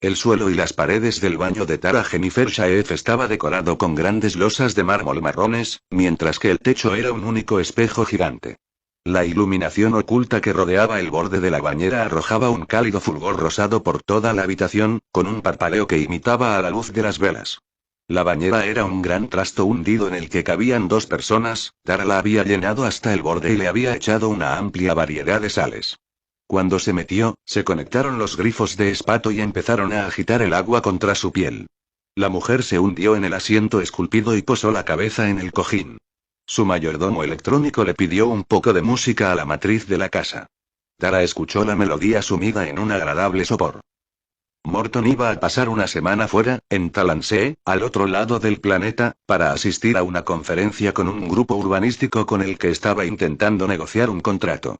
El suelo y las paredes del baño de Tara Jennifer Shaef estaba decorado con grandes losas de mármol marrones, mientras que el techo era un único espejo gigante. La iluminación oculta que rodeaba el borde de la bañera arrojaba un cálido fulgor rosado por toda la habitación, con un parpadeo que imitaba a la luz de las velas. La bañera era un gran trasto hundido en el que cabían 2 personas. Tara la había llenado hasta el borde y le había echado una amplia variedad de sales. Cuando se metió, se conectaron los grifos de espato y empezaron a agitar el agua contra su piel. La mujer se hundió en el asiento esculpido y posó la cabeza en el cojín. Su mayordomo electrónico le pidió un poco de música a la matriz de la casa. Tara escuchó la melodía sumida en un agradable sopor. Morton iba a pasar una semana fuera, en Talansee, al otro lado del planeta, para asistir a una conferencia con un grupo urbanístico con el que estaba intentando negociar un contrato.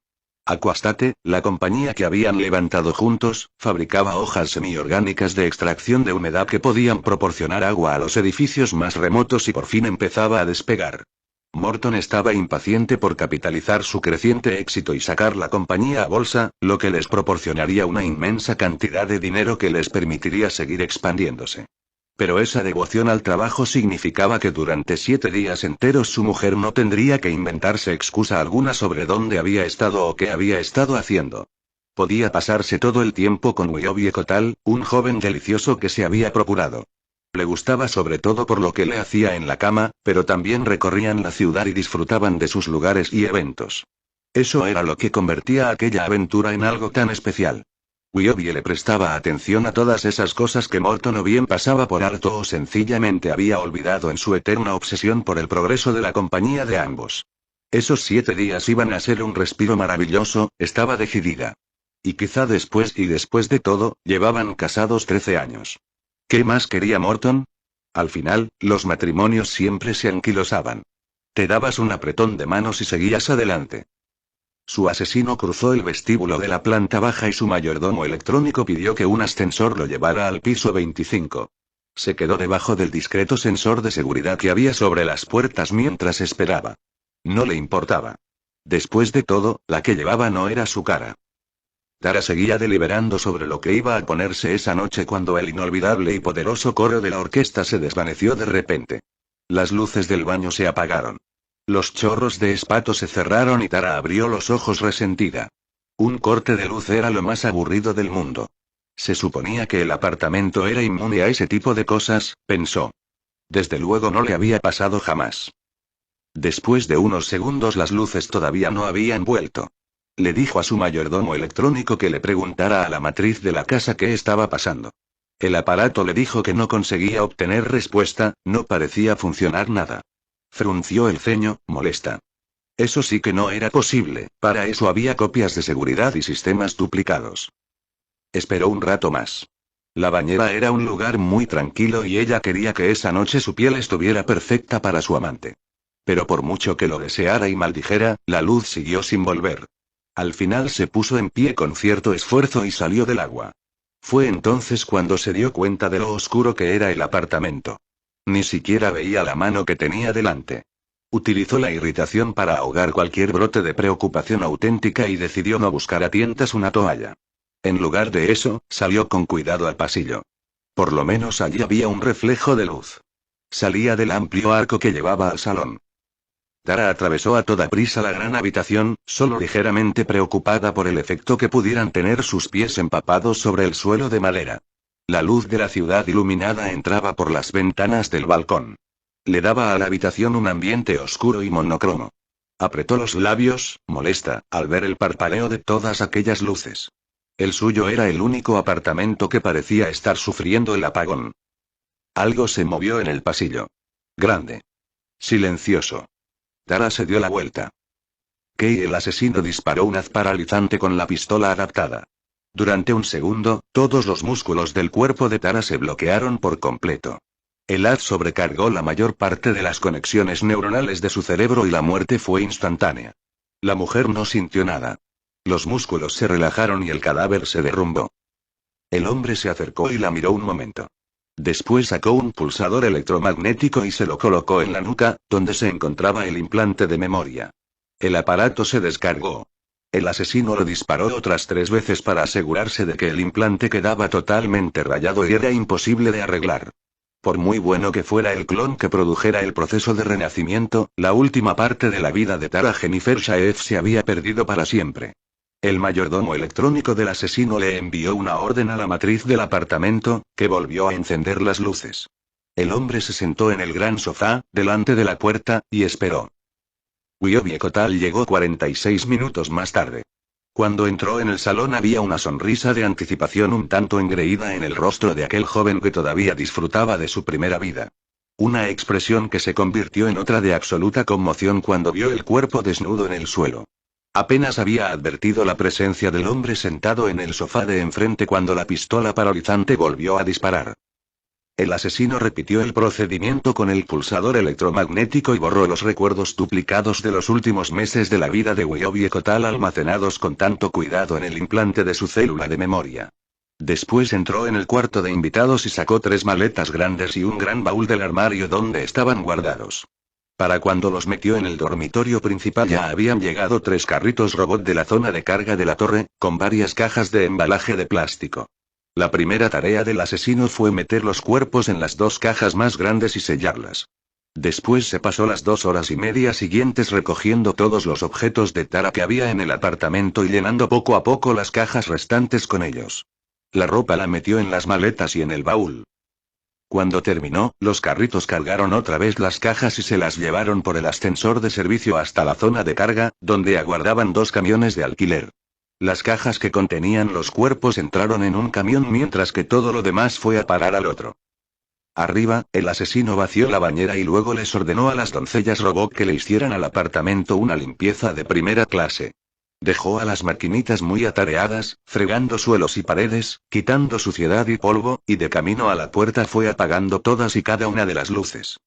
Aquastate, la compañía que habían levantado juntos, fabricaba hojas semiorgánicas de extracción de humedad que podían proporcionar agua a los edificios más remotos y por fin empezaba a despegar. Morton estaba impaciente por capitalizar su creciente éxito y sacar la compañía a bolsa, lo que les proporcionaría una inmensa cantidad de dinero que les permitiría seguir expandiéndose. Pero esa devoción al trabajo significaba que durante 7 días enteros su mujer no tendría que inventarse excusa alguna sobre dónde había estado o qué había estado haciendo. Podía pasarse todo el tiempo con Wyobi Kotal, un joven delicioso que se había procurado. Le gustaba sobre todo por lo que le hacía en la cama, pero también recorrían la ciudad y disfrutaban de sus lugares y eventos. Eso era lo que convertía aquella aventura en algo tan especial. Wyobi le prestaba atención a todas esas cosas que Morton o bien pasaba por alto o sencillamente había olvidado en su eterna obsesión por el progreso de la compañía de ambos. Esos 7 días iban a ser un respiro maravilloso, estaba decidida. Y quizá después de todo, llevaban casados 13 años. ¿Qué más quería Morton? Al final, los matrimonios siempre se anquilosaban. Te dabas un apretón de manos y seguías adelante. Su asesino cruzó el vestíbulo de la planta baja y su mayordomo electrónico pidió que un ascensor lo llevara al piso 25. Se quedó debajo del discreto sensor de seguridad que había sobre las puertas mientras esperaba. No le importaba. Después de todo, la que llevaba no era su cara. Tara seguía deliberando sobre lo que iba a ponerse esa noche cuando el inolvidable y poderoso coro de la orquesta se desvaneció de repente. Las luces del baño se apagaron. Los chorros de espato se cerraron y Tara abrió los ojos resentida. Un corte de luz era lo más aburrido del mundo. Se suponía que el apartamento era inmune a ese tipo de cosas, pensó. Desde luego no le había pasado jamás. Después de unos segundos las luces todavía no habían vuelto. Le dijo a su mayordomo electrónico que le preguntara a la matriz de la casa qué estaba pasando. El aparato le dijo que no conseguía obtener respuesta, no parecía funcionar nada. Frunció el ceño, molesta. Eso sí que no era posible, para eso había copias de seguridad y sistemas duplicados. Esperó un rato más. La bañera era un lugar muy tranquilo y ella quería que esa noche su piel estuviera perfecta para su amante. Pero por mucho que lo deseara y maldijera, la luz siguió sin volver. Al final se puso en pie con cierto esfuerzo y salió del agua. Fue entonces cuando se dio cuenta de lo oscuro que era el apartamento. Ni siquiera veía la mano que tenía delante. Utilizó la irritación para ahogar cualquier brote de preocupación auténtica y decidió no buscar a tientas una toalla. En lugar de eso, salió con cuidado al pasillo. Por lo menos allí había un reflejo de luz. Salía del amplio arco que llevaba al salón. Tara atravesó a toda prisa la gran habitación, solo ligeramente preocupada por el efecto que pudieran tener sus pies empapados sobre el suelo de madera. La luz de la ciudad iluminada entraba por las ventanas del balcón. Le daba a la habitación un ambiente oscuro y monocromo. Apretó los labios, molesta, al ver el parpadeo de todas aquellas luces. El suyo era el único apartamento que parecía estar sufriendo el apagón. Algo se movió en el pasillo. Grande. Silencioso. Tara se dio la vuelta. Kei el asesino disparó un haz paralizante con la pistola adaptada. Durante un segundo, todos los músculos del cuerpo de Tara se bloquearon por completo. El haz sobrecargó la mayor parte de las conexiones neuronales de su cerebro y la muerte fue instantánea. La mujer no sintió nada. Los músculos se relajaron y el cadáver se derrumbó. El hombre se acercó y la miró un momento. Después sacó un pulsador electromagnético y se lo colocó en la nuca, donde se encontraba el implante de memoria. El aparato se descargó. El asesino lo disparó otras 3 veces para asegurarse de que el implante quedaba totalmente rayado y era imposible de arreglar. Por muy bueno que fuera el clon que produjera el proceso de renacimiento, la última parte de la vida de Tara Jennifer Shaef se había perdido para siempre. El mayordomo electrónico del asesino le envió una orden a la matriz del apartamento, que volvió a encender las luces. El hombre se sentó en el gran sofá, delante de la puerta, y esperó. Wyobi Kotal llegó 46 minutos más tarde. Cuando entró en el salón había una sonrisa de anticipación un tanto engreída en el rostro de aquel joven que todavía disfrutaba de su primera vida. Una expresión que se convirtió en otra de absoluta conmoción cuando vio el cuerpo desnudo en el suelo. Apenas había advertido la presencia del hombre sentado en el sofá de enfrente cuando la pistola paralizante volvió a disparar. El asesino repitió el procedimiento con el pulsador electromagnético y borró los recuerdos duplicados de los últimos meses de la vida de Wyobi Kotal almacenados con tanto cuidado en el implante de su célula de memoria. Después entró en el cuarto de invitados y sacó 3 maletas grandes y un gran baúl del armario donde estaban guardados. Para cuando los metió en el dormitorio principal ya habían llegado 3 carritos robot de la zona de carga de la torre, con varias cajas de embalaje de plástico. La primera tarea del asesino fue meter los cuerpos en las 2 cajas más grandes y sellarlas. Después se pasó las 2 horas y media siguientes recogiendo todos los objetos de Tara que había en el apartamento y llenando poco a poco las cajas restantes con ellos. La ropa la metió en las maletas y en el baúl. Cuando terminó, los carritos cargaron otra vez las cajas y se las llevaron por el ascensor de servicio hasta la zona de carga, donde aguardaban 2 camiones de alquiler. Las cajas que contenían los cuerpos entraron en un camión mientras que todo lo demás fue a parar al otro. Arriba, el asesino vació la bañera y luego les ordenó a las doncellas robot que le hicieran al apartamento una limpieza de primera clase. Dejó a las maquinitas muy atareadas, fregando suelos y paredes, quitando suciedad y polvo, y de camino a la puerta fue apagando todas y cada una de las luces.